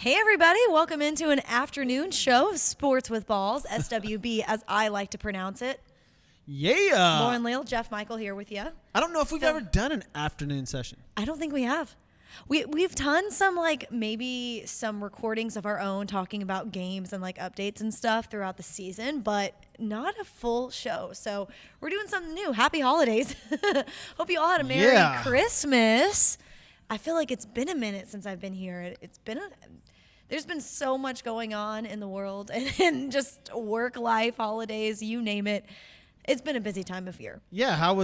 Hey everybody, welcome into an afternoon show of Sports with Balls, SWB as I like to pronounce it. Yeah. Lauren Leal, Jeff Michael here with you. I don't know if we've ever done an afternoon session. I don't think we have. We've done some maybe some recordings of our own talking about games and updates and stuff throughout the season, but not a full show. So we're doing something new. Happy holidays. Hope you all had a Merry Christmas. I feel like it's been a minute since I've been here. There's been so much going on in the world and just work life, holidays, you name it. It's been a busy time of year. Yeah, how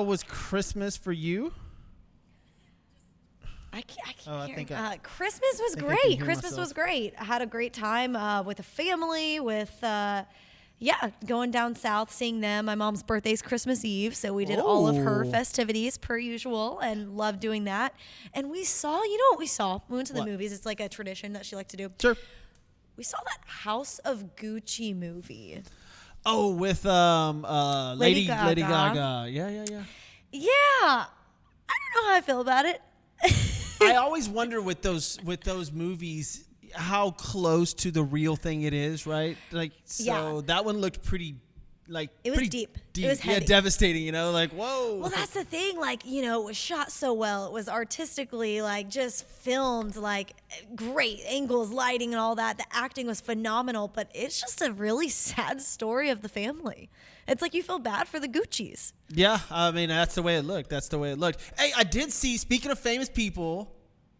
was Christmas for you? I can't hear. Christmas was great. Christmas was great. I had a great time with a family, with going down south, seeing them. My mom's birthday's Christmas Eve, so we did all of her festivities per usual and loved doing that. And we saw, you know what we saw? We went to the movies. It's like a tradition that she liked to do. Sure. We saw that House of Gucci movie. Oh, with Lady Gaga. Yeah. Yeah. I don't know how I feel about it. I always wonder with those movies how close to the real thing it is, right? That one looked pretty it was deep. It was heavy. Yeah, devastating, whoa. Well, that's the thing, it was shot so well. It was artistically just filmed great angles, lighting and all that. The acting was phenomenal, but it's just a really sad story of the family. It's you feel bad for the Guccis. Yeah, I mean, that's the way it looked. Hey, I did see, speaking of famous people,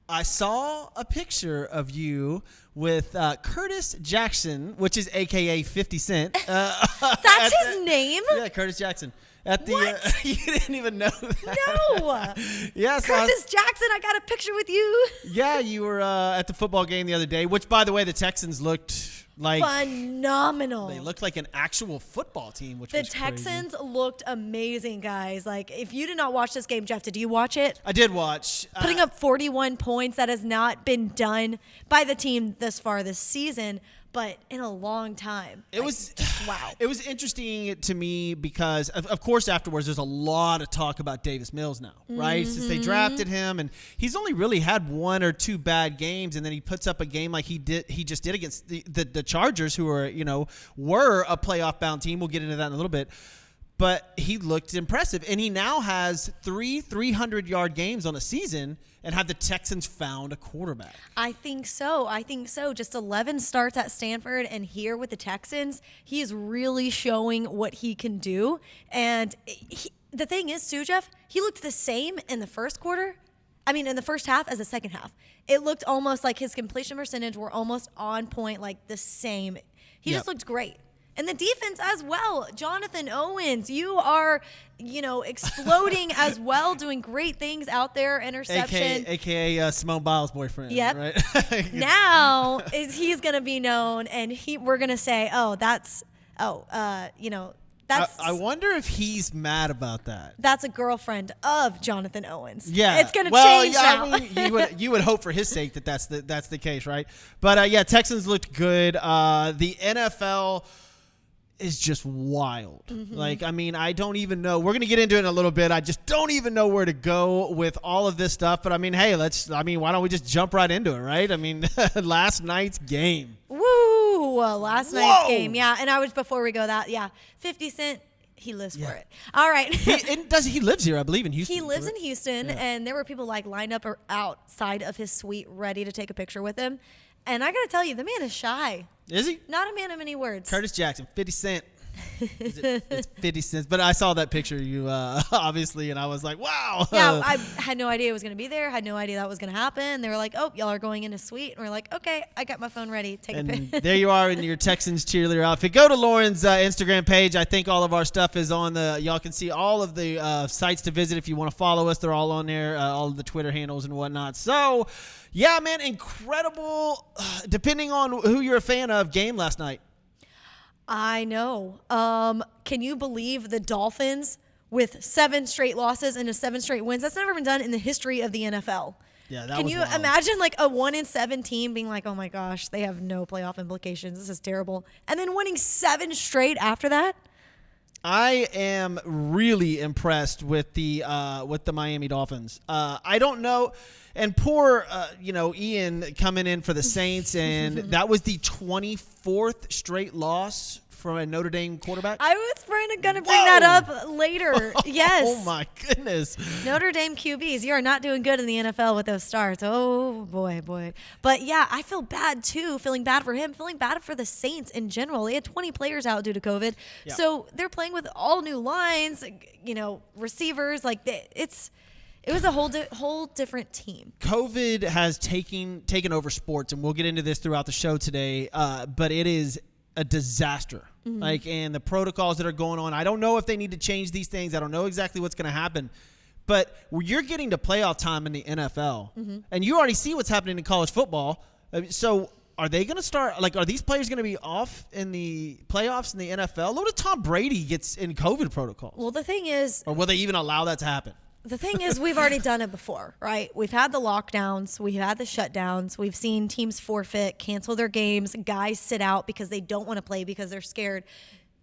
I saw a picture of you with Curtis Jackson, which is AKA 50 Cent. That's his name? Yeah, Curtis Jackson. What? You didn't even know that. No. Yeah, so Curtis Jackson, I got a picture with you. Yeah, you were at the football game the other day, which, by the way, the Texans looked phenomenal. They looked like an actual football team, which the was Texans crazy. Looked amazing, guys. If you did not watch this game, Jeff, did you watch it? I did watch. Putting up 41 points, that has not been done by the team this far this season, but in a long time. It was just wow. It was interesting to me because, of course, afterwards there's a lot of talk about Davis Mills now, right? Mm-hmm. Since they drafted him, and he's only really had one or two bad games, and then he puts up a game like he just did against the Chargers, who were a playoff bound team. We'll get into that in a little bit. But he looked impressive, and he now has 300-yard games on a season. And have the Texans found a quarterback? I think so. Just 11 starts at Stanford, and here with the Texans, he is really showing what he can do. And the thing is, too, Jeff, he looked the same in the first half as the second half. It looked almost like his completion percentage were almost on point, the same. He just looked great. And the defense as well. Jonathan Owens, you are, exploding as well, doing great things out there. Interception. AKA Simone Biles' boyfriend. Yep. Right? Now he's going to be known, and we're going to say, that's. I wonder if he's mad about that. That's a girlfriend of Jonathan Owens. Yeah, it's going to change now. I mean, you would hope for his sake that's the case, right? But Texans looked good. The NFL is just wild. Mm-hmm. I don't even know. We're going to get into it in a little bit. I just don't even know where to go with all of this stuff. But hey, why don't we just jump right into it, right? Last night's game. Woo! Last night's game. Yeah. And before we go 50 Cent, he lives for it. All right. He lives here, I believe, in Houston. He lives in Houston, and there were people lined up outside of his suite ready to take a picture with him. And I got to tell you, the man is shy. Is he? Not a man of many words. Curtis Jackson, 50 Cent. It's 50 cents. But I saw that picture of you, obviously, and I was like, wow. Yeah, I had no idea it was going to be there. Had no idea that was going to happen. They were like, oh, y'all are going in a suite. And we're like, okay, I got my phone ready. Take a pic. There you are in your Texans cheerleader outfit. Go to Lauren's Instagram page. I think all of our stuff is on y'all can see all of the sites to visit if you want to follow us. They're all on there, all of the Twitter handles and whatnot. So, yeah, man, incredible, depending on who you're a fan of, game last night. I know. Can you believe the Dolphins with 7 straight losses and 7 straight wins? That's never been done in the history of the NFL. Yeah, that Can was you wild. imagine a 1-7 team being like, oh my gosh, they have no playoff implications. This is terrible. And then winning 7 straight after that? I am really impressed with the Miami Dolphins. I don't know. And poor, Ian coming in for the Saints, and that was the 24th straight loss from a Notre Dame quarterback. I was going to bring that up later. Yes. Oh, my goodness. Notre Dame QBs, you are not doing good in the NFL with those starts. Oh, boy. But, yeah, I feel bad, too, feeling bad for him, feeling bad for the Saints in general. They had 20 players out due to COVID. Yeah. So they're playing with all new lines, receivers. It was a whole different team. COVID has taken over sports, and we'll get into this throughout the show today, but it is a disaster. And the protocols that are going on, I don't know if they need to change these things. I don't know exactly what's going to happen. But you're getting to playoff time in the NFL, and you already see what's happening in college football. So are they going to start, are these players going to be off in the playoffs in the NFL? Look at Tom Brady gets in COVID protocols. Well, the thing is, or will they even allow that to happen? The thing is, we've already done it before, right? We've had the lockdowns. We've had the shutdowns. We've seen teams forfeit, cancel their games, guys sit out because they don't want to play because they're scared.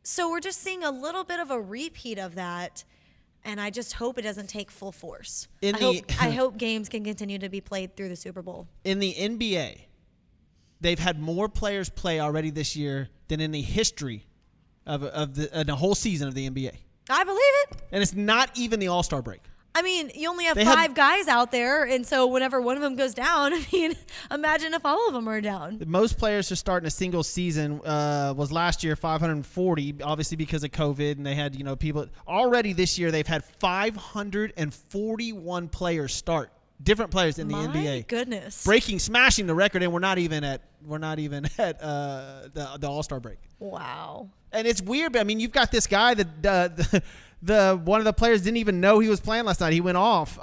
So we're just seeing a little bit of a repeat of that, and I just hope it doesn't take full force. I hope games can continue to be played through the Super Bowl. In the NBA, they've had more players play already this year than in the history of the whole season of the NBA. I believe it. And it's not even the All-Star break. I mean, you only have five guys out there, and so whenever one of them goes down, imagine if all of them are down. Most players to start in a single season was last year 540, obviously because of COVID, and they had people. Already this year, they've had 541 players start, different players in the NBA. My goodness, smashing the record, and we're not even at the All-Star break. Wow. And it's weird, but I mean, you've got this guy that one of the players didn't even know he was playing last night. He went off.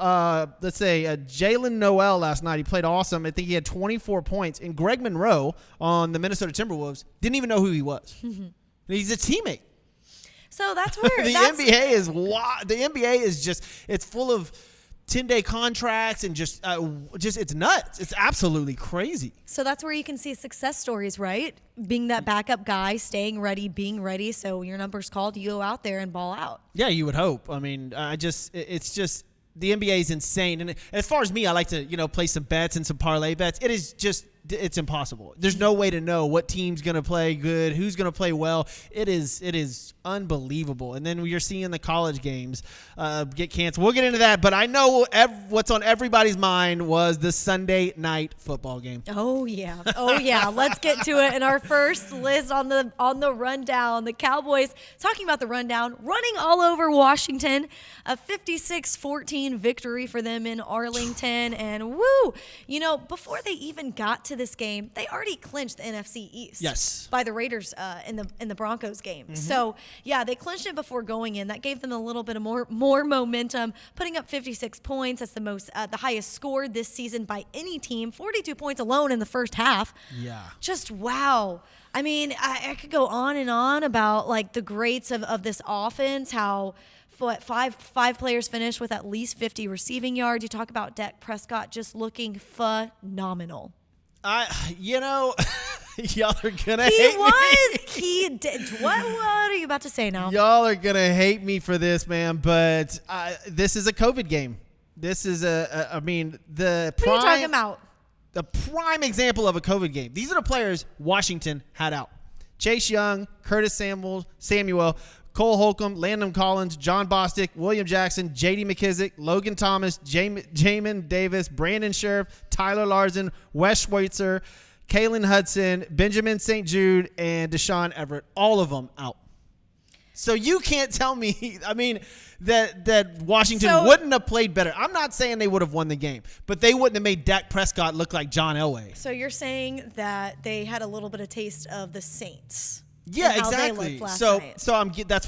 Let's say Jalen Noel last night. He played awesome. I think he had 24 points. And Greg Monroe on the Minnesota Timberwolves didn't even know who he was. He's a teammate. So that's where the NBA is just it's full of 10-day contracts and just it's nuts. It's absolutely crazy. So that's where you can see success stories, right? Being that backup guy, staying ready, being ready. So your number's called, you go out there and ball out. Yeah, you would hope. I mean, it's just the NBA is insane. And as far as me, I like to play some bets and some parlay bets. It is just it's impossible. There's no way to know what team's going to play good, who's going to play well. It is unbelievable. And then you're seeing the college games get canceled. We'll get into that, but I know what's on everybody's mind was the Sunday night football game. Oh yeah. Let's get to it. In our first list on the rundown, the Cowboys, talking about the rundown, running all over Washington, a 56-14 victory for them in Arlington, and woo, before they even got to this game, they already clinched the NFC East. Yes. By the Raiders in the Broncos game. So yeah, they clinched it before going in. That gave them a little bit of more momentum, putting up 56 points. That's the highest score this season by any team. 42 points alone in the first half. Yeah. Just wow. I mean, I could go on and on about the greats of this offense, how five players finished with at least 50 receiving yards. You talk about Dak Prescott just looking phenomenal. Y'all are gonna hate me. He did. What are you about to say now? Y'all are gonna hate me for this, man. But this is a COVID game. This is the What are you talking about? The prime example of a COVID game. These are the players Washington had out: Chase Young, Curtis Samuel, Cole Holcomb, Landon Collins, John Bostic, William Jackson, J.D. McKissick, Logan Thomas, Jamin Davis, Brandon Scherf, Tyler Larson, Wes Schweitzer, Kalen Hudson, Benjamin St. Jude, and Deshaun Everett. All of them out. So you can't tell me, that Washington wouldn't have played better. I'm not saying they would have won the game, but they wouldn't have made Dak Prescott look like John Elway. So you're saying that they had a little bit of taste of the Saints. Yeah, exactly. That's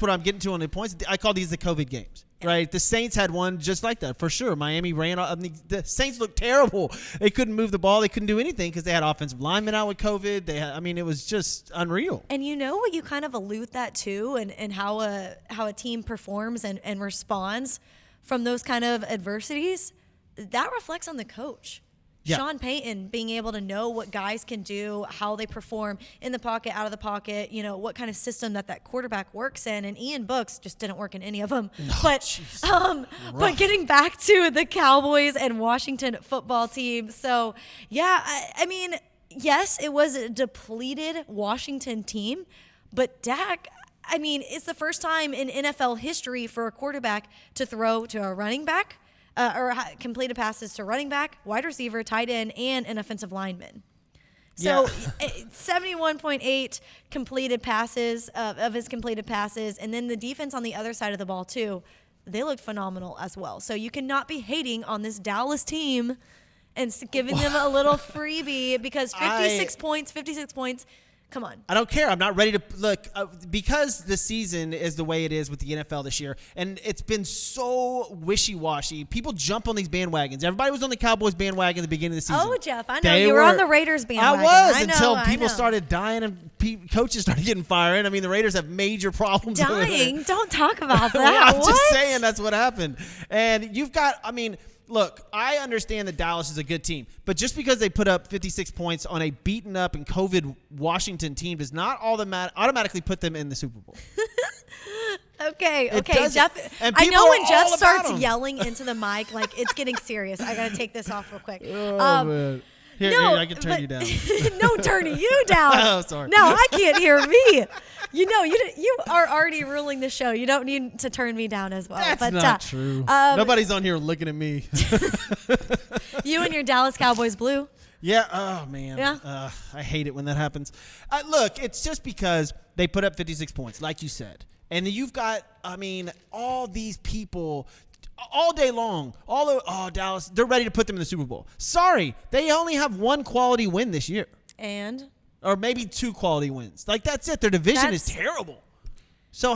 what I'm getting to on the points. I call these the COVID games, right? The Saints had one just like that for sure. Miami ran. The Saints looked terrible. They couldn't move the ball. They couldn't do anything because they had offensive linemen out with COVID. It was just unreal. And what you kind of allude that to, and how a team performs and responds from those kind of adversities, that reflects on the coach. Yeah. Sean Payton being able to know what guys can do, how they perform in the pocket, out of the pocket, what kind of system that quarterback works in. And Ian Book's just didn't work in any of them. But getting back to the Cowboys and Washington football team. So, yeah, I mean, yes, it was a depleted Washington team, but Dak, I mean, it's the first time in NFL history for a quarterback to throw to a running back, or completed passes to running back, wide receiver, tight end, and an offensive lineman. So 71.8 completed passes of his completed passes. And then the defense on the other side of the ball, too, they looked phenomenal as well. So you cannot be hating on this Dallas team and giving them a little freebie because 56 points. Come on. I don't care. I'm not ready to look because the season is the way it is with the NFL this year, and it's been so wishy-washy. People jump on these bandwagons. Everybody was on the Cowboys bandwagon at the beginning of the season. Oh, Jeff, I know. You were on the Raiders bandwagon. I was until people started dying and coaches started getting fired. I mean, the Raiders have major problems. Dying? Don't talk about that. Well, I'm just saying that's what happened. And you've got, I mean, look, I understand that Dallas is a good team, but just because they put up 56 points on a beaten up and COVID Washington team does not automatically put them in the Super Bowl. Okay, Jeff. I know when Jeff starts yelling into the mic, like it's getting serious. I got to take this off real quick. Man. Here, I can turn you down. No, turning you down. Oh, sorry. No, I can't hear me. You are already ruling the show. You don't need to turn me down as well. That's not true. Nobody's on here looking at me. You and your Dallas Cowboys blue. Yeah. Oh, man. Yeah. I hate it when that happens. Look, it's just because they put up 56 points, like you said. And you've got, I mean, all these people all day long, Dallas, they're ready to put them in the Super Bowl. Sorry, they only have one quality win this year. Or maybe 2 quality wins. Like, that's it. Their division is terrible. So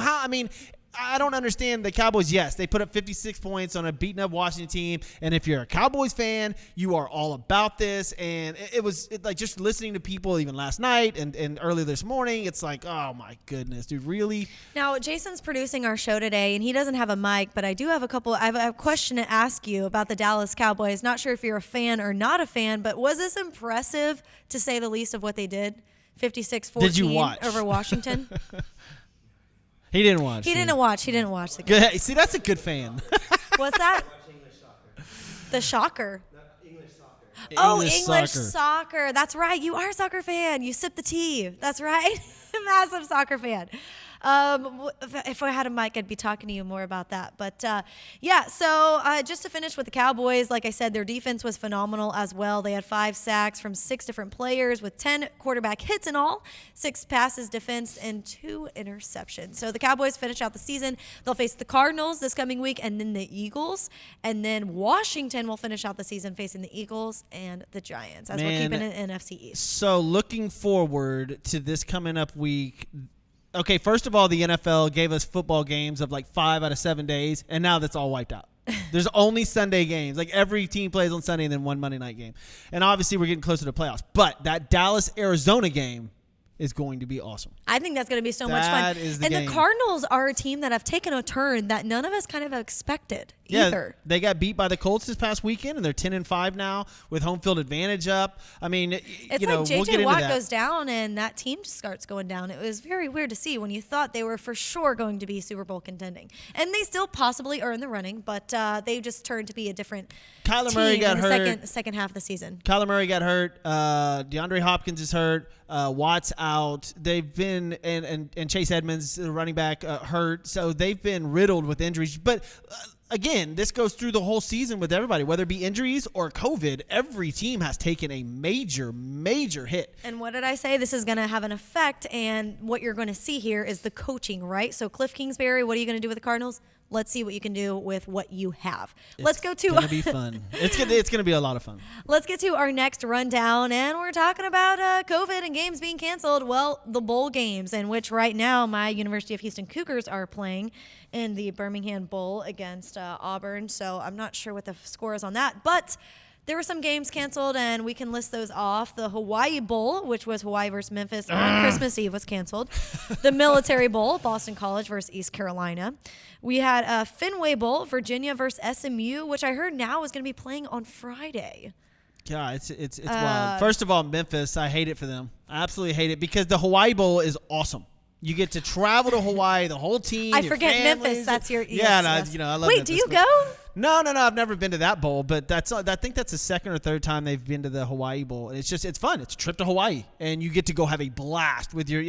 I don't understand the Cowboys. Yes, they put up 56 points on a beaten-up Washington team, and if you're a Cowboys fan, you are all about this. And it was like just listening to people even last night and early this morning, it's like, oh, my goodness, dude, really? Now, Jason's producing our show today, and he doesn't have a mic, but I have a question to ask you about the Dallas Cowboys. Not sure if you're a fan or not a fan, but was this impressive, to say the least, of what they did? 56-14 Did you watch? Over Washington? He didn't watch. He didn't watch the game. Good. See, that's a good fan. What's that? The Shocker. English soccer. English soccer. That's right. You are a soccer fan. You sip the tea. That's right. Massive soccer fan. If I had a mic, I'd be talking to you more about that. But, so just to finish with the Cowboys, like I said, their defense was phenomenal as well. They had 5 sacks from 6 different players with 10 quarterback hits in all, 6 passes defensed, and 2 interceptions. So the Cowboys finish out the season. They'll face the Cardinals this coming week and then the Eagles. And then Washington will finish out the season facing the Eagles and the Giants as we're keeping it NFC East. So looking forward to this coming up week. Okay, first of all, the NFL gave us football games of like 5 out of 7 days, and now that's all wiped out. There's only Sunday games. Like every team plays on Sunday and then one Monday night game. And obviously we're getting closer to playoffs. But that Dallas-Arizona game is going to be awesome. I think that's going to be so much fun. The Cardinals are a team that have taken a turn that none of us kind of expected either. They got beat by the Colts this past weekend, and they're 10-5 now with home field advantage up. I mean, it's like J.J. Watt goes down and that team just starts going down. It was very weird to see when you thought they were for sure going to be Super Bowl contending. And they still possibly are in the running, but they just turned to be a different Kyler team Murray got in hurt. the second half of the season. Kyler Murray got hurt. DeAndre Hopkins is hurt. Watt's out. They've been and Chase Edmonds, the running back, hurt. So they've been riddled with injuries. But again, this goes through the whole season with everybody, whether it be injuries or COVID. Every team has taken a major, major hit. And what did I say? This is going to have an effect, and what you're going to see here is the coaching, right? So Cliff Kingsbury, what are you going to do with the Cardinals? Let's see what you can do with what you have. Let's go to. It's going to be fun. It's going to be a lot of fun. Let's get to our next rundown, and we're talking about COVID and games being canceled. Well, the bowl games, in which right now my University of Houston Cougars are playing in the Birmingham Bowl against Auburn. So I'm not sure what the score is on that, but there were some games canceled, and we can list those off. The Hawaii Bowl, which was Hawaii versus Memphis on Christmas Eve, was canceled. The Military Bowl, Boston College versus East Carolina. We had Fenway Bowl, Virginia versus SMU, which I heard now is going to be playing on Friday. God, it's wild. First of all, Memphis, I hate it for them. I absolutely hate it because the Hawaii Bowl is awesome. You get to travel to Hawaii, the whole team. I your forget families. Memphis. That's your yes. I love. Wait, Memphis, do you go? No. I've never been to that bowl, but I think that's the second or third time they've been to the Hawaii Bowl. And it's fun. It's a trip to Hawaii, and you get to go have a blast with your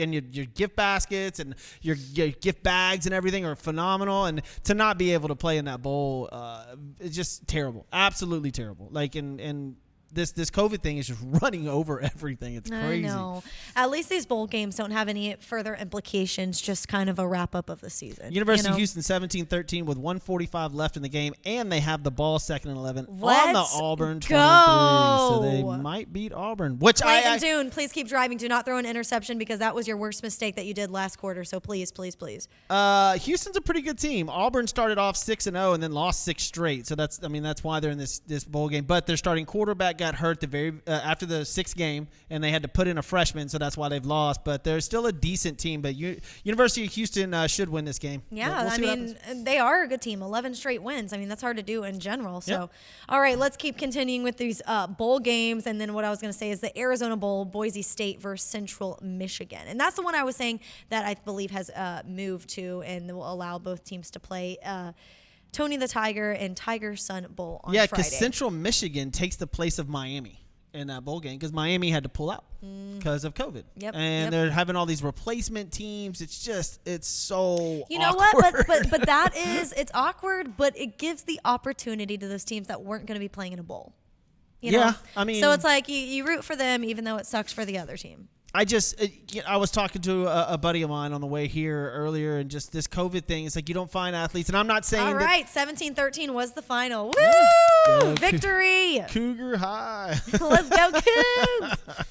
gift baskets and your gift bags and everything are phenomenal. And to not be able to play in that bowl, it's just terrible, absolutely terrible. Like and This COVID thing is just running over everything. It's crazy. I know. At least these bowl games don't have any further implications, just kind of a wrap-up of the season. University of Houston 17-13 with 1:45 left in the game, and they have the ball second and 11 on the Auburn 23. So they might beat Auburn. Clayton Dune, please keep driving. Do not throw an interception because that was your worst mistake that you did last quarter. So please, please, please. Houston's a pretty good team. Auburn started off 6-0 and then lost 6 straight. So that's why they're in this bowl game. But their starting quarterback got hurt after the 6th game, and they had to put in a freshman, so that's why they've lost. But they're still a decent team. But University of Houston should win this game. Yeah, we'll they are a good team. 11 straight wins. I mean, that's hard to do in general. So, all right, let's keep continuing with these bowl games. And then what I was going to say is the Arizona Bowl, Boise State versus Central Michigan. And that's the one I was saying that I believe has moved to and will allow both teams to play Tony the Tiger and Tiger Sun Bowl on Friday. Yeah, because Central Michigan takes the place of Miami in that bowl game because Miami had to pull out because of COVID. They're having all these replacement teams. It's so you know awkward. what? But that is, it's awkward, but it gives the opportunity to those teams that weren't going to be playing in a bowl. You know? I mean, so it's like you root for them even though it sucks for the other team. I was talking to a buddy of mine on the way here earlier, and just this COVID thing. It's like you don't find athletes, and I'm not saying. All right, 17-13 was the final. Woo! Victory! Cougar high. Let's go, Cougs!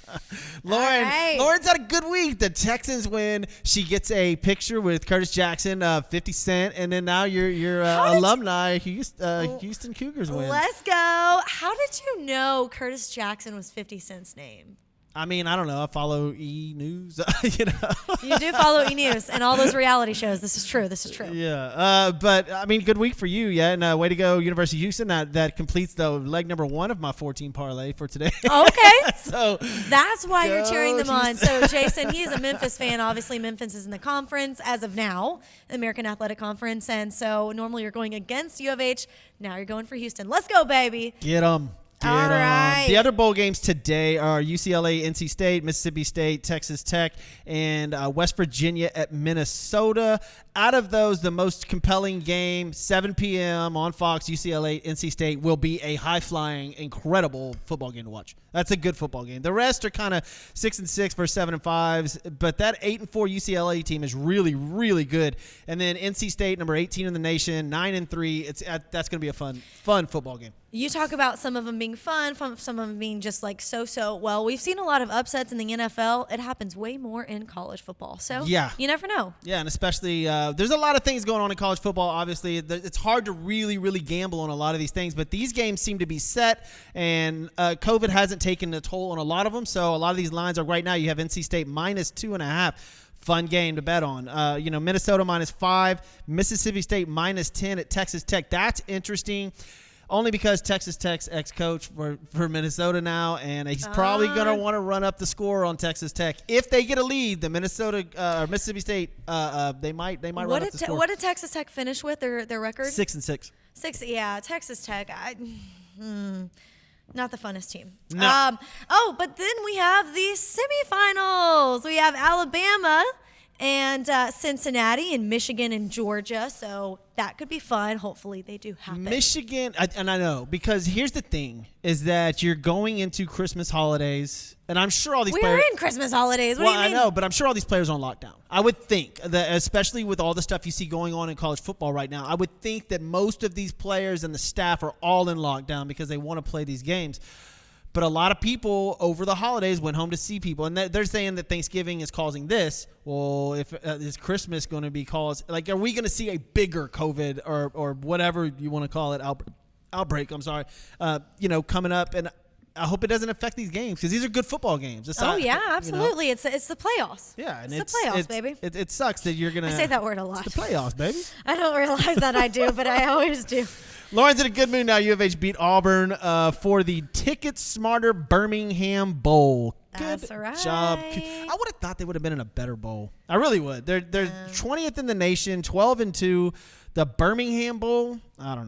Lauren's had a good week. The Texans win. She gets a picture with Curtis Jackson, 50 Cent, and then now your alumni Houston Cougars win. Let's go. How did you know Curtis Jackson was 50 Cent's name? I mean, I don't know. I follow E! News. You do follow E! News and all those reality shows. This is true. Yeah. But, I mean, good week for you. Yeah. And way to go, University of Houston. That completes the leg number 1 of my 14 parlay for today. Okay. So that's why you're cheering them Houston. on. So, Jason, he is a Memphis fan. Obviously, Memphis is in the conference as of now, the American Athletic Conference. And so normally you're going against U of H. Now you're going for Houston. Let's go, baby. Get them. All right. The other bowl games today are UCLA, NC State, Mississippi State, Texas Tech, and West Virginia at Minnesota. Out of those, the most compelling game, 7 p.m. on Fox, UCLA, NC State, will be a high-flying, incredible football game to watch. That's a good football game. The rest are kind of 6-6 versus 7-5s, but that 8-4 UCLA team is really, really good. And then NC State, number 18 in the nation, 9-3. That's going to be a fun football game. You talk about some of them being fun, some of them being just like so-so. Well, we've seen a lot of upsets in the NFL. It happens way more in college football. So you never know. Yeah, and especially there's a lot of things going on in college football. Obviously, it's hard to really, really gamble on a lot of these things. But these games seem to be set, and COVID hasn't taken a toll on a lot of them. So a lot of these lines are right now. You have NC State minus 2.5. Fun game to bet on. Minnesota minus 5. Mississippi State minus 10 at Texas Tech. That's interesting. Only because Texas Tech's ex-coach for Minnesota now, and he's probably going to want to run up the score on Texas Tech. If they get a lead, the Mississippi State, they might run up the score. What did Texas Tech finish with, their record? 6-6. Yeah, Texas Tech. Not the funnest team. No. But then we have the semifinals. We have Alabama and Cincinnati and Michigan and Georgia. So that could be fun. Hopefully they do happen. Michigan, and I know, because here's the thing, is that you're going into Christmas holidays, and I'm sure all these players... We're in Christmas holidays. What do you mean? I know, but I'm sure all these players are on lockdown. I would think that, especially with all the stuff you see going on in college football right now, I would think that most of these players and the staff are all in lockdown because they want to play these games. But a lot of people over the holidays went home to see people, and they're saying that Thanksgiving is causing this. Well, if is Christmas going to be caused? Like, are we going to see a bigger COVID or whatever you want to call it outbreak? I'm sorry, coming up, and I hope it doesn't affect these games because these are good football games. Absolutely. It's the playoffs. Yeah, and it's the playoffs, baby. It sucks that you're gonna. I say that word a lot. It's the playoffs, baby. I don't realize that I do, but I always do. Lauren's in a good mood now. U of H beat Auburn for the Ticket Smarter Birmingham Bowl. That's Good right. job. I would have thought they would have been in a better bowl. I really would. They're 20th in the nation, 12-2. The Birmingham Bowl, I don't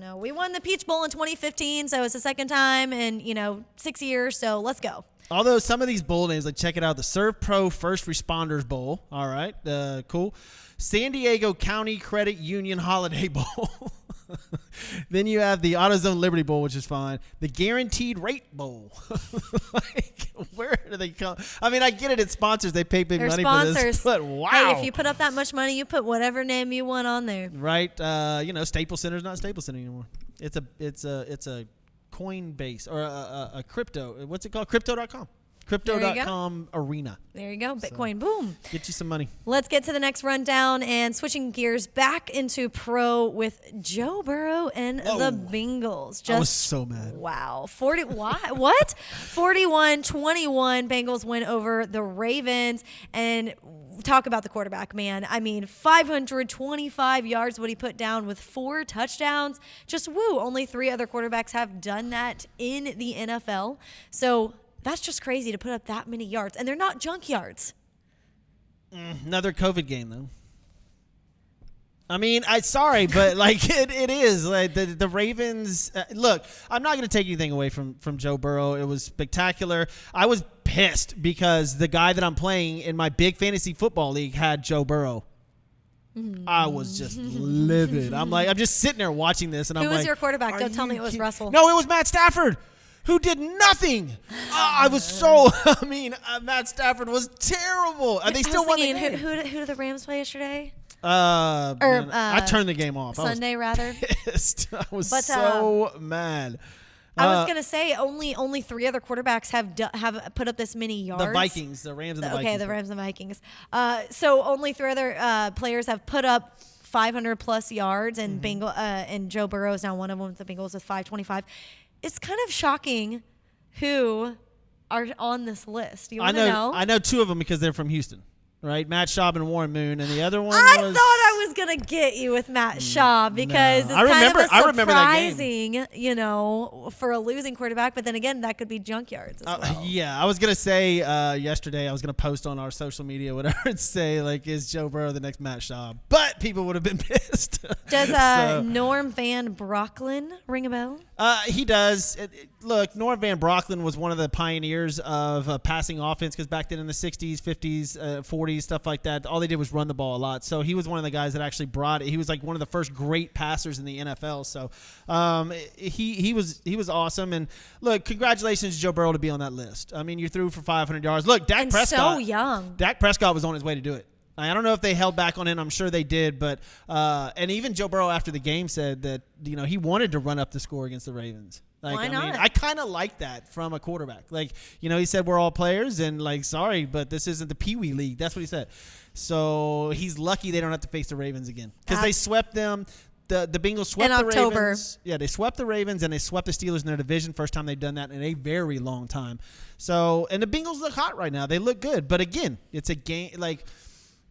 know. We won the Peach Bowl in 2015, so it's the second time in 6 years. So let's go. Although some of these bowl names, like check it out, the Serve Pro First Responders Bowl. All right, cool. San Diego County Credit Union Holiday Bowl. Then you have the AutoZone Liberty Bowl, which is fine. The Guaranteed Rate Bowl. Like, where do they come? I mean, I get it. It's sponsors. They pay big They're money sponsors. for this. But wow. Hey, if you put up that much money, you put whatever name you want on there. Right. Staples Center's not Staples Center anymore. It's a Coinbase or a crypto. What's it called? Crypto.com. Crypto.com arena. There you go. Bitcoin. Boom. Get you some money. Let's get to the next rundown and switching gears back into pro with Joe Burrow and the Bengals. I was so mad. Wow. 40. Why? What? 41-21 Bengals win over the Ravens. And talk about the quarterback, man. I mean, 525 yards what he put down with 4 touchdowns. Just woo. Only 3 other quarterbacks have done that in the NFL. So that's just crazy to put up that many yards. And they're not junk yards. Another COVID game, though. I mean, sorry, but like it is. Like the Ravens, look, I'm not going to take anything away from Joe Burrow. It was spectacular. I was pissed because the guy that I'm playing in my big fantasy football league had Joe Burrow. I was just livid. I'm just sitting there watching this, and I'm like, who was your quarterback? Don't tell me it was Russell. No, it was Matt Stafford, who did nothing. I was so. I mean, Matt Stafford was terrible. They still won the game. Who did the Rams play yesterday? I turned the game off. Sunday, rather. Pissed. I was so mad. I was gonna say only 3 other quarterbacks have put up this many yards. The Vikings, the Rams, and the Vikings. Okay, the Rams and the Vikings. So only 3 other players have put up 500 plus yards, and and Joe Burrow is now one of them with the Bengals with 525. It's kind of shocking who are on this list. You want to know? I know 2 of them because they're from Houston, right? Matt Schaub and Warren Moon, and the other one I was. thought I was gonna get you with Matt Schaub because it's I remember that surprising, for a losing quarterback. But then again, that could be junk yards as well. Yeah, I was gonna say yesterday I was gonna post on our social media whatever it say like, is Joe Burrow the next Matt Schaub? But people would have been pissed. Does Norm Van Brocklin ring a bell? He does. Look, Norm Van Brocklin was one of the pioneers of passing offense because back then in the 60s, 50s, 40s, stuff like that, all they did was run the ball a lot. So he was one of the guys that actually brought it. He was like one of the first great passers in the NFL. So he was awesome. And look, congratulations to Joe Burrow to be on that list. I mean, you threw for 500 yards. Look, Dak Prescott. So young. Dak Prescott was on his way to do it. I don't know if they held back on it. I'm sure they did, but and even Joe Burrow after the game said that he wanted to run up the score against the Ravens. Like, why not? I mean, I kind of like that from a quarterback. Like, he said we're all players, and like, sorry, but this isn't the Pee Wee League. That's what he said. So he's lucky they don't have to face the Ravens again because they swept them. The Bengals swept the Ravens. Yeah, they swept the Ravens and they swept the Steelers in their division. First time they've done that in a very long time. So, and the Bengals look hot right now. They look good, but again, it's a game like.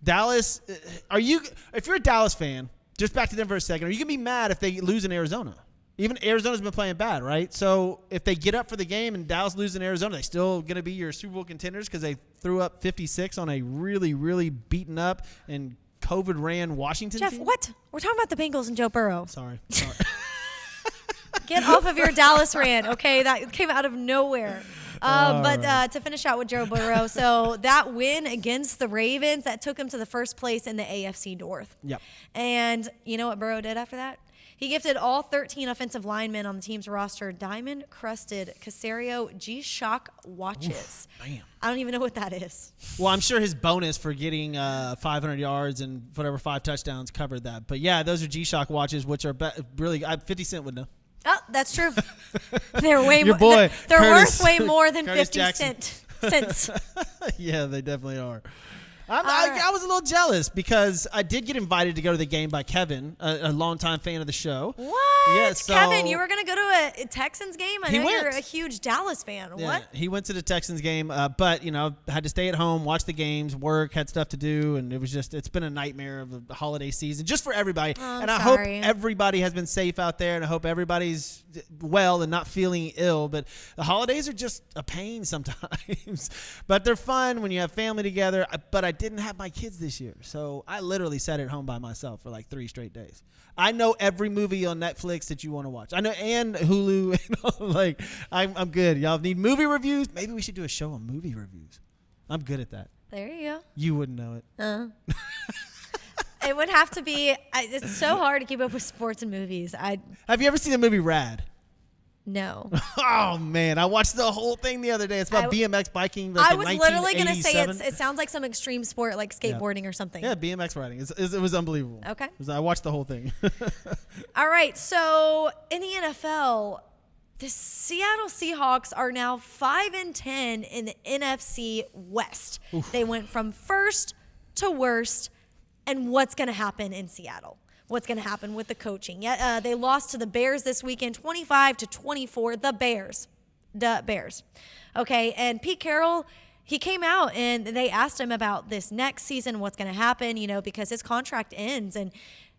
Dallas, if you're a Dallas fan, just back to them for a second, are you going to be mad if they lose in Arizona? Even Arizona's been playing bad, right? So if they get up for the game and Dallas loses in Arizona, they still going to be your Super Bowl contenders because they threw up 56 on a really, really beaten up and COVID-ran Washington Jeff, team? what? We're talking about the Bengals and Joe Burrow. Sorry. Get off of your Dallas rant, okay? That came out of nowhere. But to finish out with Joe Burrow, so that win against the Ravens, that took him to the first place in the AFC North. Yep. And you know what Burrow did after that? He gifted all 13 offensive linemen on the team's roster diamond-crusted Casio G-Shock watches. Oof, damn. I don't even know what that is. Well, I'm sure his bonus for getting 500 yards and whatever 5 touchdowns covered that. But, yeah, those are G-Shock watches, which are really 50 Cent would know. Oh, that's true. They're way Your more. boy, they're Curtis, worth way more than Curtis 50 Jackson. cents. Yeah, they definitely are. I was a little jealous because I did get invited to go to the game by Kevin, a longtime fan of the show. What? Yeah, so Kevin, you were going to go to a Texans game? I know went. you're a huge Dallas fan. Yeah, What? he went to the Texans game, but, had to stay at home, watch the games, work, had stuff to do, and it's been a nightmare of the holiday season just for everybody. And I hope everybody has been safe out there, and I hope everybody's well and not feeling ill. But the holidays are just a pain sometimes. But they're fun when you have family together. But I didn't have my kids this year, so I literally sat at home by myself for like 3 straight days. I know every movie on Netflix that you want to watch. I know, and Hulu. I'm good. Y'all need movie reviews? Maybe we should do a show on movie reviews. I'm good at that. There you go. You wouldn't know it. It would have to be. It's so hard to keep up with sports and movies. Have you ever seen the movie Rad? No. Oh, man. I watched the whole thing the other day. It's about BMX biking. I was literally going to say it sounds like some extreme sport like skateboarding or something. Yeah, BMX riding. It was unbelievable. Okay. I watched the whole thing. All right. So in the NFL, the Seattle Seahawks are now 5-10 in the NFC West. Oof. They went from first to worst. And what's going to happen in Seattle? What's going to happen with the coaching? Yeah, they lost to the Bears this weekend, 25-24. The Bears. Okay, and Pete Carroll, he came out and they asked him about this next season, what's going to happen, because his contract ends. And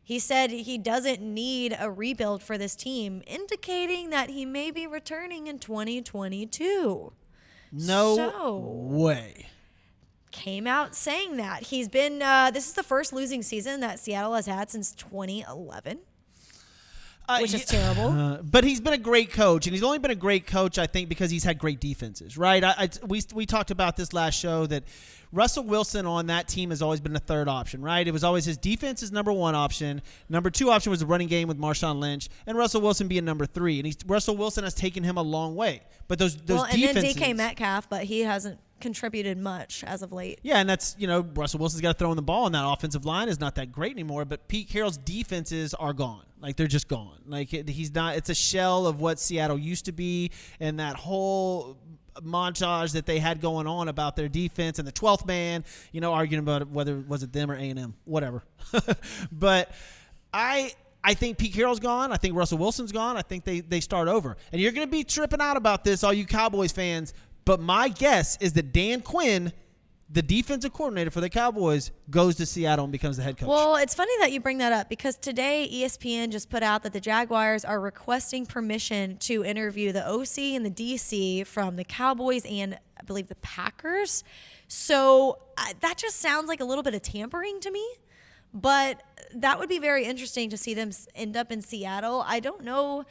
he said he doesn't need a rebuild for this team, indicating that he may be returning in 2022. No way. Came out saying that. He's been, this is the first losing season that Seattle has had since 2011, which is terrible. But he's been a great coach, and he's only been a great coach, I think, because he's had great defenses, right? We talked about this last show that Russell Wilson on that team has always been the third option, right? It was always his defense is number one option. Number two option was the running game with Marshawn Lynch, and Russell Wilson being number three. And Russell Wilson has taken him a long way. But those defenses. And then DK Metcalf, but he hasn't contributed much as of late. Yeah, and that's, Russell Wilson's got to throw in the ball, and that offensive line is not that great anymore, but Pete Carroll's defenses are gone. Like, they're just gone. Like, he's not – it's a shell of what Seattle used to be, and that whole montage that they had going on about their defense and the 12th man, arguing about whether was it them or A&M, whatever. But I think Pete Carroll's gone. I think Russell Wilson's gone. I think they start over. And you're going to be tripping out about this, all you Cowboys fans. But my guess is that Dan Quinn, the defensive coordinator for the Cowboys, goes to Seattle and becomes the head coach. Well, it's funny that you bring that up because today ESPN just put out that the Jaguars are requesting permission to interview the OC and the DC from the Cowboys and I believe the Packers. So that just sounds like a little bit of tampering to me. But that would be very interesting to see them end up in Seattle. I don't know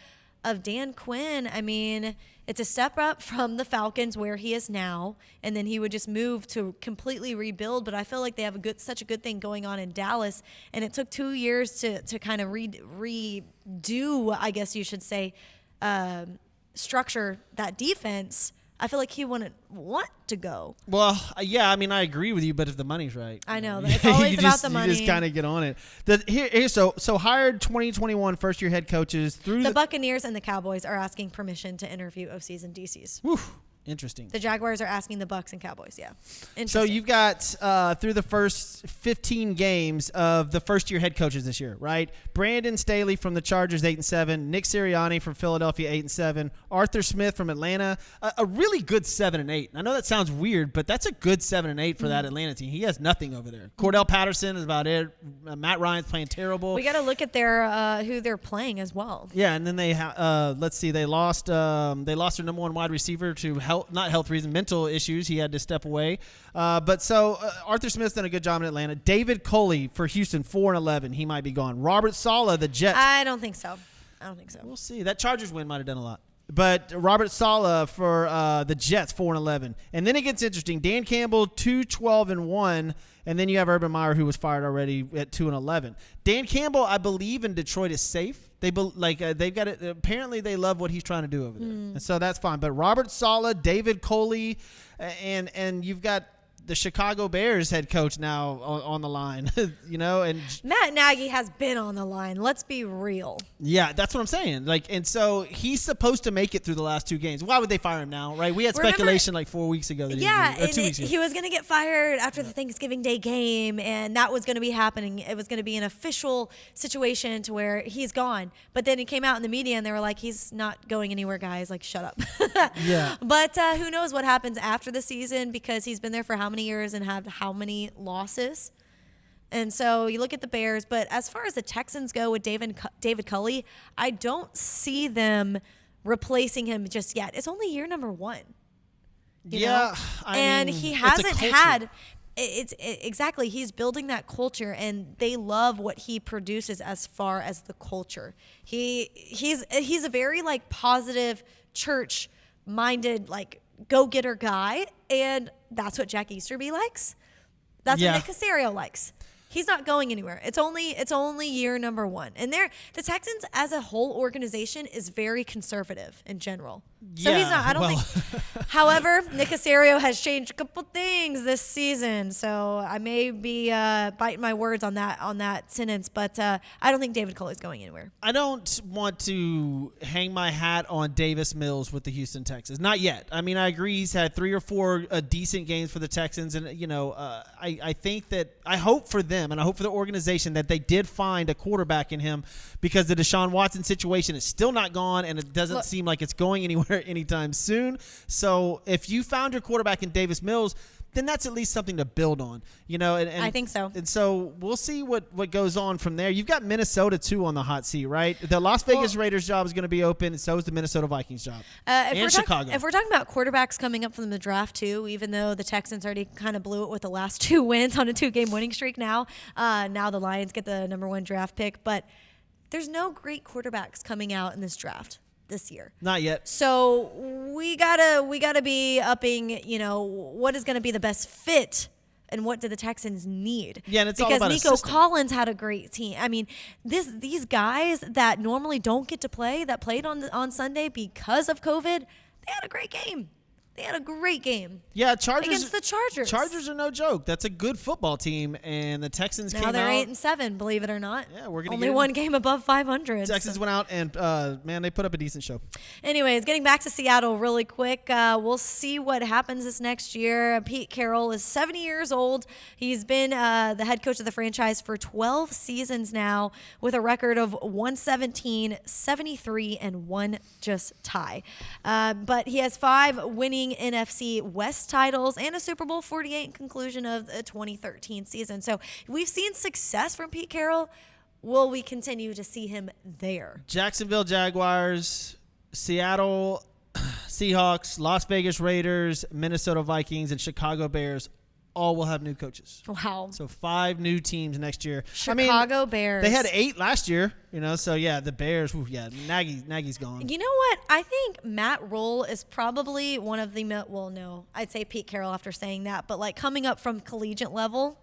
of Dan Quinn. I mean, it's a step up from the Falcons where he is now, and then he would just move to completely rebuild. But I feel like they have such a good thing going on in Dallas, and it took 2 years to kind of redo, I guess you should say, structure that defense. I feel like he wouldn't want to go. Well, yeah, I mean, I agree with you, but if the money's right. I know. It's always about the money. You just kind of get on it. So hired 2021 first-year head coaches through the Buccaneers and the Cowboys are asking permission to interview OCs and DCs. Whew. Interesting. The Jaguars are asking the Bucs and Cowboys, yeah. So you've got through the first 15 games of the first-year head coaches this year, right? Brandon Staley from the Chargers, 8-7. Nick Sirianni from Philadelphia, 8-7. Arthur Smith from Atlanta, a really good 7-8. I know that sounds weird, but that's a good 7-8 for that Atlanta team. He has nothing over there. Cordell Patterson is about it. Matt Ryan's playing terrible. We got to look at their who they're playing as well. Yeah, and then they let's see, they lost their number one wide receiver to not health reasons, mental issues. He had to step away. Arthur Smith's done a good job in Atlanta. David Coley for Houston, 4-11. He might be gone. Robert Saleh, the Jets. I don't think so. We'll see. That Chargers win might have done a lot. But Robert Saleh for the Jets, 4-11. And then it gets interesting. Dan Campbell, 2-12-1. And then you have Urban Meyer, who was fired already at 2-11. Dan Campbell, I believe in Detroit is safe. They've got it. Apparently, they love what he's trying to do over there, and so that's fine. But Robert Saleh, David Coley, and you've got the Chicago Bears head coach now on the line, and Matt Nagy has been on the line. Let's be real. Yeah, that's what I'm saying. And so he's supposed to make it through the last 2 games. Why would they fire him now, right? We had speculation like 4 weeks ago. That he was going to get fired after the Thanksgiving Day game, and that was going to be happening. It was going to be an official situation to where he's gone. But then he came out in the media, and they were like, he's not going anywhere, guys. Like, shut up. Yeah. But who knows what happens after the season, because he's been there for how many years and had how many losses. And so you look at the Bears, but as far as the Texans go with David Culley, I don't see them replacing him just yet. It's only year number 1. Yeah. And he hasn't had it's exactly. He's building that culture, and they love what he produces as far as the culture. He's a very like positive, church-minded, like go-getter guy, and that's what Jack Easterby likes. That's what Nick Caserio likes. He's not going anywhere. It's only year number 1. And the Texans as a whole organization is very conservative in general. So he's not, I don't think. However, Nick Caserio has changed a couple things this season. So I may be biting my words on that sentence, but I don't think David Culley's going anywhere. I don't want to hang my hat on Davis Mills with the Houston Texans. Not yet. I mean, I agree he's had 3 or 4 decent games for the Texans. And, I think that I hope for them and I hope for the organization that they did find a quarterback in him, because the Deshaun Watson situation is still not gone, and it doesn't seem like it's going anywhere anytime soon. So if you found your quarterback in Davis Mills, then that's at least something to build on, And I think so. And so we'll see what goes on from there. You've got Minnesota too on the hot seat, right? The Las Vegas Raiders job is going to be open, and so is the Minnesota Vikings job, and Chicago. If we're talking about quarterbacks coming up from the draft too, even though the Texans already kind of blew it with the last 2 wins on a 2-game winning streak now the Lions get the number 1 draft pick, but there's no great quarterbacks coming out in this draft this year. Not yet. So we gotta be upping, what is gonna be the best fit, and what do the Texans need? Yeah, and it's because all about Nico Collins had a great team. I mean, these guys that normally don't get to play, that played on Sunday because of COVID, they had a great game. They had a great game. Yeah, against the Chargers. Chargers are no joke. That's a good football team, and the Texans now came out. Now they're 8-7, believe it or not. Yeah, we're gonna only 1 game above 500. Texans went out and they put up a decent show. Anyways, getting back to Seattle really quick, we'll see what happens this next year. Pete Carroll is 70 years old. He's been the head coach of the franchise for 12 seasons now, with a record of 117, 73, and 1 just tie. But he has 5 winning NFC West titles and a Super Bowl 48 in conclusion of the 2013 season. So we've seen success from Pete Carroll. Will we continue to see him there? Jacksonville Jaguars, Seattle Seahawks, Las Vegas Raiders, Minnesota Vikings, and Chicago Bears all will have new coaches. Wow. So 5 new teams next year. Chicago Bears. They had 8 last year, so yeah, the Bears, Nagy's gone. You know what? I think Matt Rule is probably one of the, I'd say Pete Carroll after saying that, but like coming up from collegiate level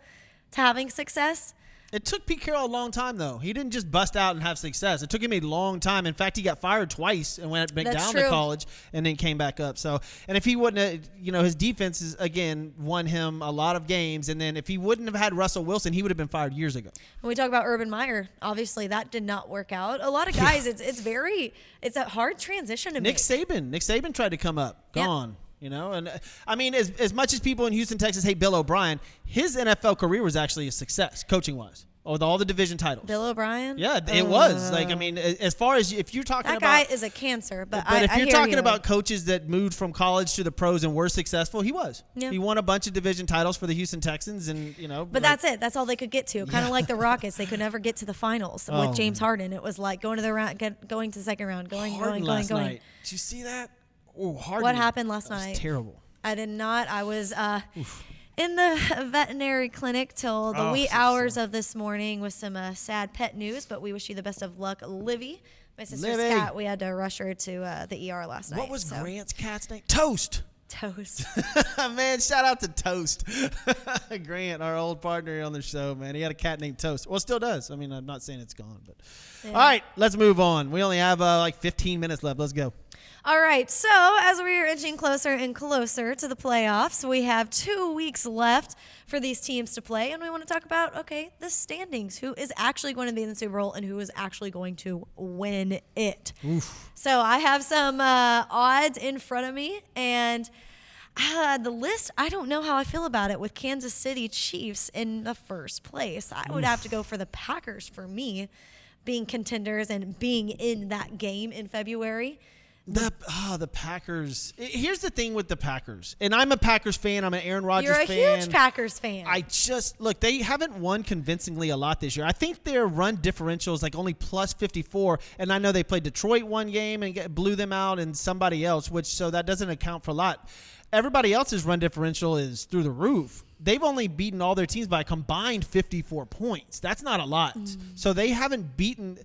to having success. It took Pete Carroll a long time, though. He didn't just bust out and have success. It took him a long time. In fact, he got fired twice and went down to college and then came back up. So, and if he wouldn't have, his defenses, again, won him a lot of games. And then if he wouldn't have had Russell Wilson, he would have been fired years ago. When we talk about Urban Meyer, obviously that did not work out. A lot of guys, it's a hard transition to make. Nick Saban tried to come up. Gone. Yep. And I mean, as much as people in Houston, Texas hate Bill O'Brien, his NFL career was actually a success, coaching-wise, with all the division titles. Bill O'Brien? Yeah, it was. Like, I mean, as far as if you're talking that about... That guy is a cancer, but if you're talking about coaches that moved from college to the pros and were successful, he was. Yeah. He won a bunch of division titles for the Houston Texans, and, But that's it. That's all they could get to. Kind of like the Rockets. They could never get to the finals with James Harden. It was like going to the round, going to the second round, going. Did you see that? Oh, Harden. What happened last night? It was terrible. I did not. I was in the veterinary clinic till the wee hours of this morning with some sad pet news, but we wish you the best of luck, Livy. My sister's cat, we had to rush her to the ER last night. What was Grant's cat's name? Toast. Man, shout out to Toast. Grant, our old partner on the show, man. He had a cat named Toast. Well, still does. I mean, I'm not saying it's gone, but. Yeah. All right, let's move on. We only have 15 minutes left. Let's go. All right, so as we are inching closer and closer to the playoffs, we have 2 weeks left for these teams to play, and we want to talk about, okay, the standings. Who is actually going to be in the Super Bowl and who is actually going to win it? Oof. So I have some odds in front of me, and the list, I don't know how I feel about it with Kansas City Chiefs in the first place. I would have to go for the Packers for me, being contenders and being in that game in February. The Packers. Here's the thing with the Packers, and I'm a Packers fan. I'm an Aaron Rodgers fan. You're a huge Packers fan. Look, they haven't won convincingly a lot this year. I think their run differential is like only plus 54, and I know they played Detroit one game and blew them out, and somebody else, so that doesn't account for a lot. Everybody else's run differential is through the roof. They've only beaten all their teams by a combined 54 points. That's not a lot. So they haven't beaten.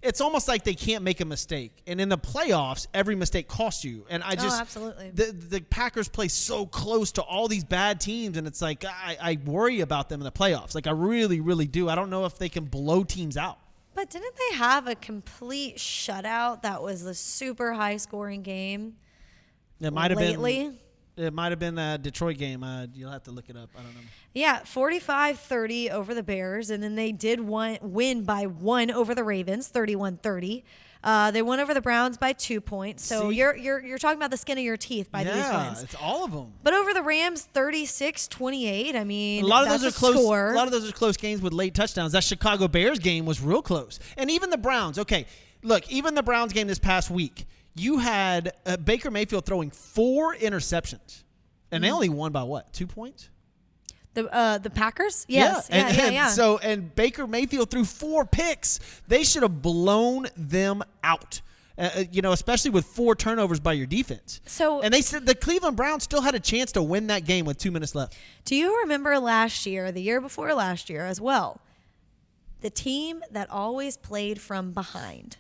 It's almost like they can't make a mistake. And in the playoffs, every mistake costs you. And absolutely. The Packers play so close to all these bad teams, and it's like I worry about them in the playoffs. Like I really, really do. I don't know if they can blow teams out. But didn't they have a complete shutout that was a super high-scoring game? It might have lately? been. It might have been a Detroit game. You'll have to look it up. I don't know. Yeah, 45-30 over the Bears, and then they did win by 1 over the Ravens, 31-30. They won over the Browns by 2 points. So you're talking about the skin of your teeth by these wins. Yeah, it's all of them. But over the Rams, 36-28. I mean, a lot of those are close. Score. A lot of those are close games with late touchdowns. That Chicago Bears game was real close, and even the Browns. Okay, look, even the Browns game this past week. You had Baker Mayfield throwing 4 interceptions, and they only won by what, 2 points? The Packers? Yes. Yeah. So Baker Mayfield threw 4 picks. They should have blown them out. Especially with 4 turnovers by your defense. And they said the Cleveland Browns still had a chance to win that game with 2 minutes left. Do you remember last year, the year before last year as well, the team that always played from behind,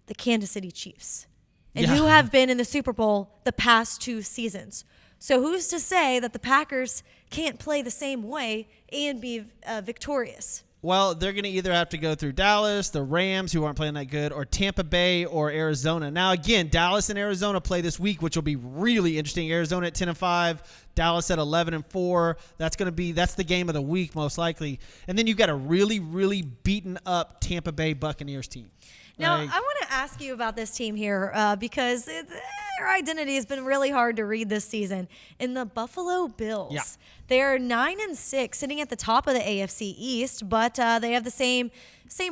the Kansas City Chiefs? And who have been in the Super Bowl the past 2 seasons. So who's to say that the Packers can't play the same way and be victorious? Well, they're going to either have to go through Dallas, the Rams, who aren't playing that good, or Tampa Bay or Arizona. Now, again, Dallas and Arizona play this week, which will be really interesting. Arizona at 10-5, Dallas at 11-4. That's the game of the week, most likely. And then you've got a really, really beaten up Tampa Bay Buccaneers team. Now, I want to ask you about this team here because their identity has been really hard to read this season. In the Buffalo Bills, they're 9-6, sitting at the top of the AFC East, but they have the same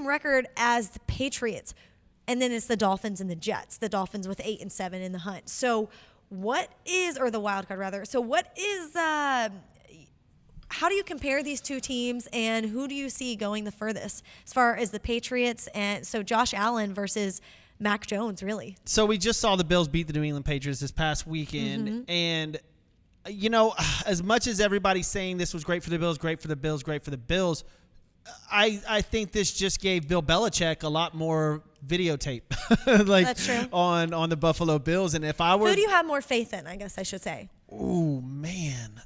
record as the Patriots. And then it's the Dolphins and the Jets. The Dolphins with 8-7 in the hunt. So the wild card rather. So how do you compare these two teams, and who do you see going the furthest as far as the Patriots and so Josh Allen versus Mac Jones, really? So we just saw the Bills beat the New England Patriots this past weekend, and as much as everybody's saying this was great for the Bills, great for the Bills, great for the Bills, I think this just gave Bill Belichick a lot more videotape, That's true. on the Buffalo Bills. And if I were, who do you have more faith in? I guess I should say. Oh man.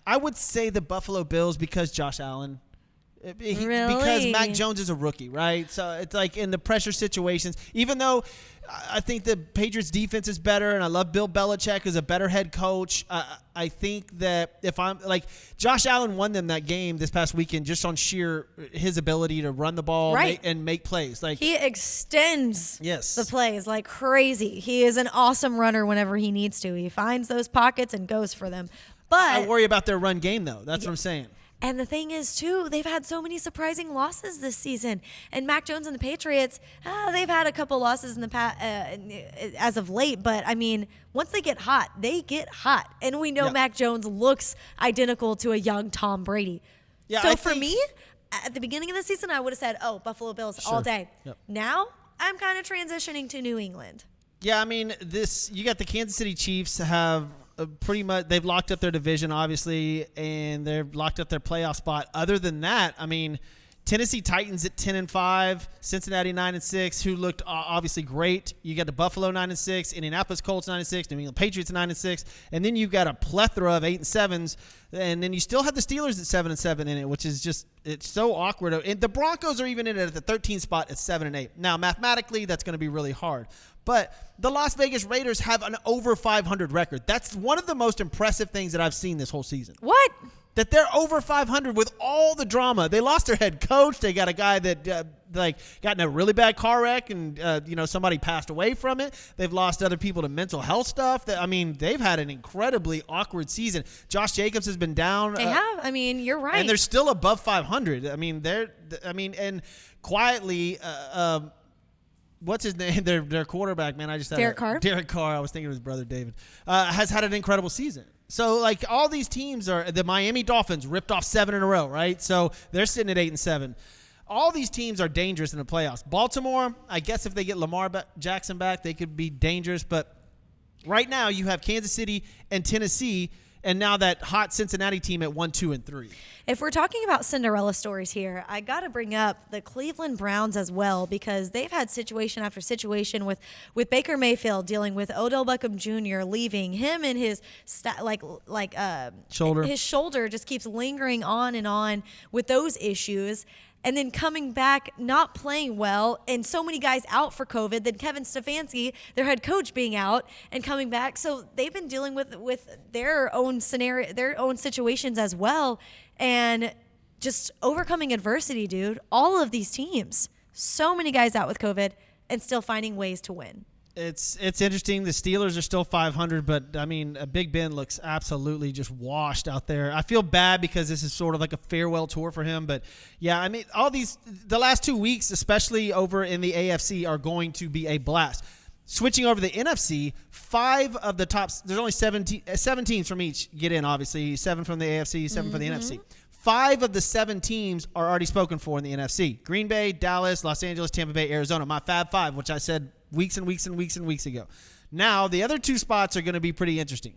I would say the Buffalo Bills because Josh Allen. Really? Because Mac Jones is a rookie, right? So it's like in the pressure situations, even though I think the Patriots defense is better and I love Bill Belichick as a better head coach, I think that if I'm like Josh Allen won them that game this past weekend just on sheer his ability to run the ball and make plays. Like he extends the plays like crazy. He is an awesome runner whenever he needs to. He finds those pockets and goes for them. But I worry about their run game, though. That's what I'm saying. And the thing is, too, they've had so many surprising losses this season. And Mac Jones and the Patriots, they've had a couple losses in the past as of late. But, I mean, once they get hot, they get hot. And we know Mac Jones looks identical to a young Tom Brady. Yeah, so for me, at the beginning of the season, I would have said, Buffalo Bills all day. Yep. Now, I'm kind of transitioning to New England. Yeah, I mean, you got the Kansas City Chiefs have pretty much, they've locked up their division, obviously, and they've locked up their playoff spot. Other than that, I mean, Tennessee Titans at 10-5, Cincinnati 9-6, who looked obviously great. You got the Buffalo 9-6, Indianapolis Colts 9-6, New England Patriots 9-6, and then you've got a plethora of 8-7s, and then you still have the Steelers at 7-7 in it, which is just it's so awkward. And the Broncos are even in it at the 13th spot at 7-8. Now mathematically, that's going to be really hard, but the Las Vegas Raiders have an over 500 record. That's one of the most impressive things that I've seen this whole season. What? That they're over 500 with all the drama. They lost their head coach. They got a guy that got in a really bad car wreck and somebody passed away from it. They've lost other people to mental health stuff. They've had an incredibly awkward season. Josh Jacobs has been down. They have. I mean, you're right. And they're still above 500. And quietly, what's his name? Their quarterback, man. I just had Derek Carr. Derek Carr. I was thinking of his brother David. Has had an incredible season. So, all these teams the Miami Dolphins ripped off 7 in a row, right? So, they're sitting at 8-7. All these teams are dangerous in the playoffs. Baltimore, I guess if they get Lamar Jackson back, they could be dangerous. But right now, you have Kansas City and Tennessee, and now that hot Cincinnati team at 1, 2, and 3. If we're talking about Cinderella stories here, I got to bring up the Cleveland Browns as well, because they've had situation after situation with Baker Mayfield dealing with Odell Beckham Jr. leaving him, and his shoulder. His shoulder just keeps lingering on and on with those issues. And then coming back, not playing well, and so many guys out for COVID. Then Kevin Stefanski, their head coach, being out and coming back. So they've been dealing with their own scenario, their own situations as well, and just overcoming adversity, dude. All of these teams, so many guys out with COVID, and still finding ways to win. It's interesting. The Steelers are still 500, but Big Ben looks absolutely just washed out there. I feel bad because this is sort of like a farewell tour for him. But yeah, the last 2 weeks, especially over in the AFC, are going to be a blast. Switching over to the NFC, 5 of the tops. There's only 7 teams from each get in. Obviously, 7 from the AFC, 7 from the NFC. 5 of the 7 teams are already spoken for in the NFC. Green Bay, Dallas, Los Angeles, Tampa Bay, Arizona. My Fab 5, which I said weeks and weeks and weeks and weeks ago. Now, the other 2 spots are going to be pretty interesting.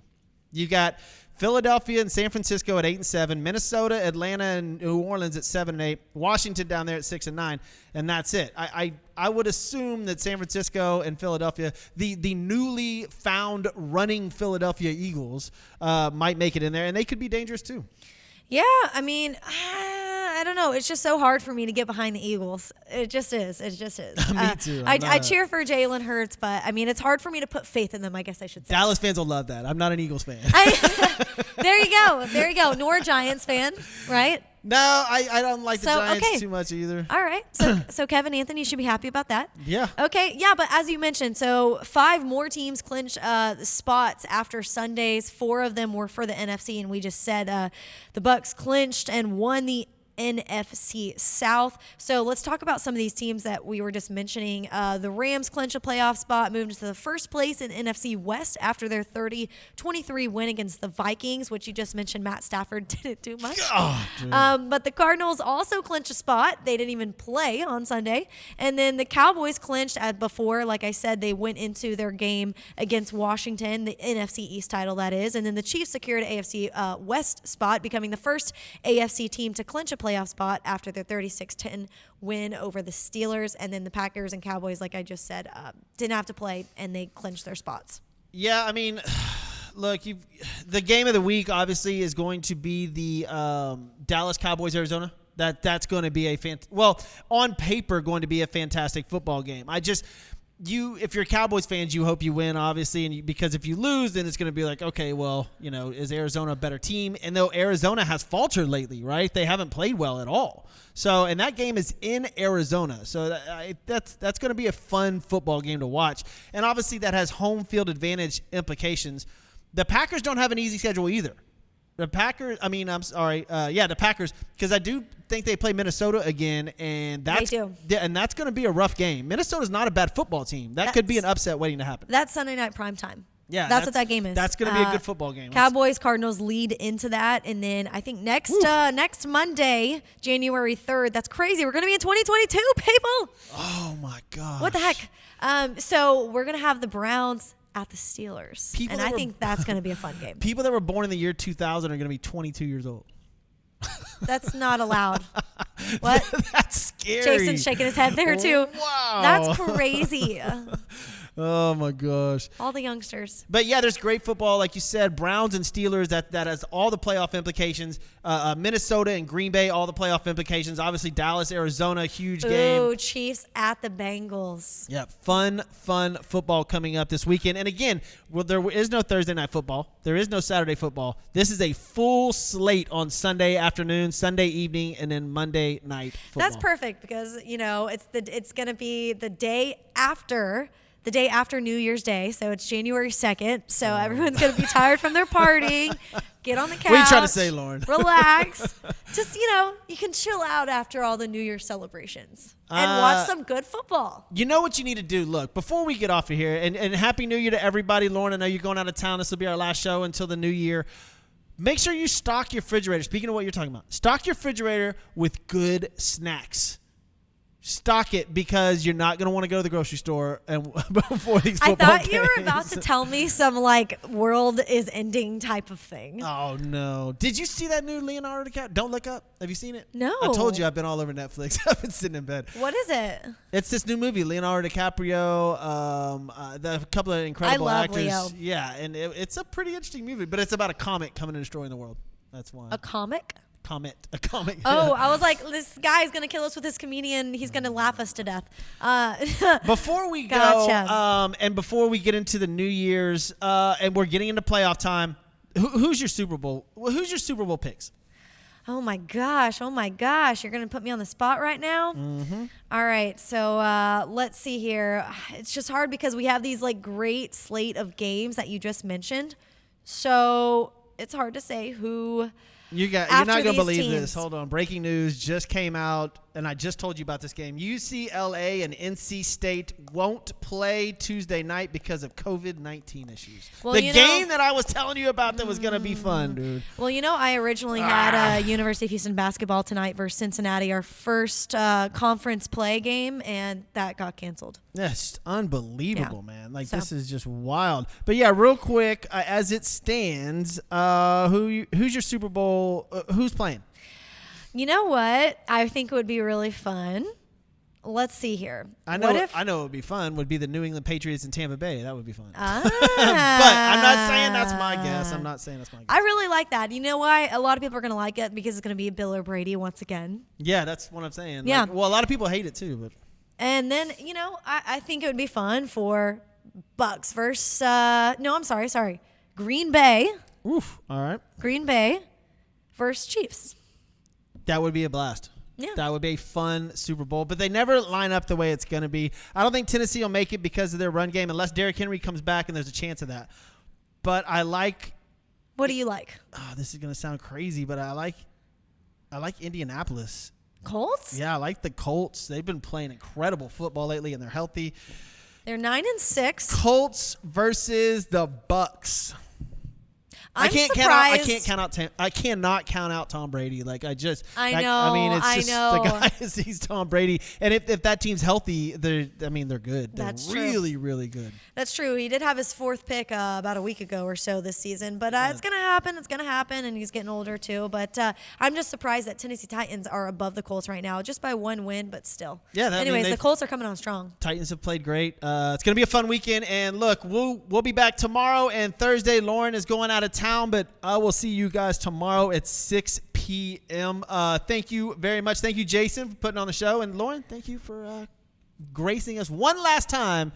You got Philadelphia and San Francisco at 8-7, Minnesota, Atlanta, and New Orleans at 7-8, Washington down there at 6-9, and that's it. I would assume that San Francisco and Philadelphia, the newly found running Philadelphia Eagles, might make it in there, and they could be dangerous too. Yeah, I don't know. It's just so hard for me to get behind the Eagles. It just is. It just is. Me too. I cheer for Jalen Hurts, but it's hard for me to put faith in them, I guess I should say. Dallas fans will love that. I'm not an Eagles fan. There you go. There you go. Nor a Giants fan, right? No, I don't like the Giants too much either. All right. So Kevin Anthony should be happy about that. Yeah. Okay. Yeah, but as you mentioned, so 5 more teams clinched spots after Sundays. 4 of them were for the NFC, and we just said the Bucs clinched and won the NFC South. So let's talk about some of these teams that we were just mentioning. The Rams clinched a playoff spot, moved to the first place in NFC West after their 30-23 win against the Vikings, which you just mentioned Matt Stafford didn't do much. But the Cardinals also clinched a spot. They didn't even play on Sunday. And then the Cowboys clinched before. Like I said, they went into their game against Washington, the NFC East title that is. And then the Chiefs secured an AFC West spot, becoming the first AFC team to clinch a playoff spot after their 36-10 win over the Steelers. And then the Packers and Cowboys, like I just said, didn't have to play, and they clinched their spots. Yeah, look, the game of the week obviously is going to be the Dallas Cowboys Arizona. That's going to be on paper going to be a fantastic football game. If you're Cowboys fans, you hope you win, obviously, and because if you lose, then it's going to be like, okay, well, is Arizona a better team? And though Arizona has faltered lately, right? They haven't played well at all. So, and that game is in Arizona. So that's going to be a fun football game to watch. And obviously that has home field advantage implications. The Packers don't have an easy schedule either. The Packers, the Packers, because I do think they play Minnesota again, and that's going to be a rough game. Minnesota's not a bad football team. That could be an upset waiting to happen. That's Sunday night primetime. Yeah, that's what that game is. That's going to be a good football game. Cowboys, Cardinals lead into that, and then I think next Monday, January 3rd. That's crazy. We're going to be in 2022, people. Oh my gosh. What the heck? So we're going to have the Browns at the Steelers. I think that's going to be a fun game. People that were born in the year 2000 are going to be 22 years old. That's not allowed. What? That's scary. Jason's shaking his head there too. Wow. That's crazy. Oh my gosh. All the youngsters. But yeah, there's great football, like you said. Browns and Steelers, that has all the playoff implications. Minnesota and Green Bay, all the playoff implications. Obviously, Dallas, Arizona, huge game. Ooh, Chiefs at the Bengals. Yeah, fun football coming up this weekend. And again, there is no Thursday night football. There is no Saturday football. This is a full slate on Sunday afternoon, Sunday evening, and then Monday night football. That's perfect because it's going to be the day after New Year's Day, so it's January 2nd. So everyone's going to be tired from their partying. Get on the couch. What are you trying to say, Lauren? Relax. Just, you can chill out after all the New Year's celebrations and watch some good football. You know what you need to do? Look, before we get off of here, and Happy New Year to everybody. Lauren, I know you're going out of town. This will be our last show until the new year. Make sure you stock your refrigerator. Speaking of what you're talking about, stock your refrigerator with good snacks. Stock it because you're not going to want to go to the grocery store and before these football I thought you were about to tell me some world is ending type of thing. Oh no! Did you see that new Leonardo Dicaprio? Don't Look Up. Have you seen it? No. I told you I've been all over Netflix. I've been sitting in bed. What is it? It's this new movie, Leonardo DiCaprio. The couple of incredible actors. Leo. Yeah, and it's a pretty interesting movie, but it's about a comet coming and destroying the world. That's why. A comic? A comic. Oh, I was like, this guy's going to kill us with his comedian. He's going to laugh us to death. Before we Gotcha. go, and before we get into the New Year's, and we're getting into playoff time, who's your Super Bowl? Who's your Super Bowl picks? Oh my gosh. You're going to put me on the spot right now? Mm-hmm. All right. So let's see here. It's just hard because we have these great slate of games that you just mentioned. So it's hard to say who... You're not going to believe teams. this. Hold on. Breaking news just came out, and I just told you about this game. UCLA and NC State won't play Tuesday night because of COVID-19 issues. Well, the game that I was telling you about that was going to be fun, dude. Well, I originally had University of Houston basketball tonight versus Cincinnati, our first conference play game, and that got canceled. That's unbelievable, man. This is just wild. But yeah, real quick, as it stands, who's your Super Bowl? Who's playing? You know what? I think it would be really fun. Let's see here. I know it would be fun. Would be the New England Patriots and Tampa Bay. That would be fun. But I'm not saying that's my guess. I really like that. You know why? A lot of people are going to like it because it's going to be Bill or Brady once again. Yeah, that's what I'm saying. Yeah. A lot of people hate it too, but. And then, I think it would be fun for Bucks versus Green Bay. Oof. All right. Green Bay versus Chiefs. That would be a blast. Yeah. That would be a fun Super Bowl, but they never line up the way it's going to be. I don't think Tennessee will make it because of their run game unless Derrick Henry comes back, and there's a chance of that. But I like. What do you like? Oh, this is going to sound crazy, but I like Indianapolis. Colts? Yeah, I like the Colts. They've been playing incredible football lately, and they're healthy. They're 9-6. Colts versus the Bucks. I'm surprised. surprised. I cannot count out Tom Brady. I know. The guy sees Tom Brady, and if that team's healthy, they're good. That's They're really, really good. That's true. He did have his fourth pick about a week ago or so this season, but it's gonna happen. It's gonna happen, and he's getting older too. But I'm just surprised that Tennessee Titans are above the Colts right now, just by one win, but still. Yeah. Anyways, the Colts are coming on strong. Titans have played great. It's gonna be a fun weekend, and look, we'll be back tomorrow and Thursday. Lauren is going out of town, but I will see you guys tomorrow at 6 p.m. Thank you very much. Thank you, Jason, for putting on the show. And Lauren, thank you for gracing us one last time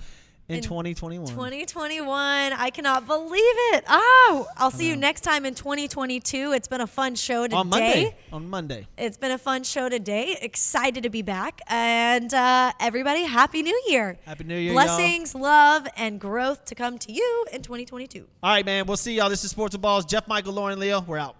in 2021. 2021. I cannot believe it. Oh, I'll see you next time in 2022. It's been a fun show today. On Monday. It's been a fun show today. Excited to be back. And everybody, Happy New Year. Happy New Year, Blessings, love, and growth to come to you in 2022. All right, man. We'll see y'all. This is Sports with Balls. Jeff, Michael, Lauren, Leo. We're out.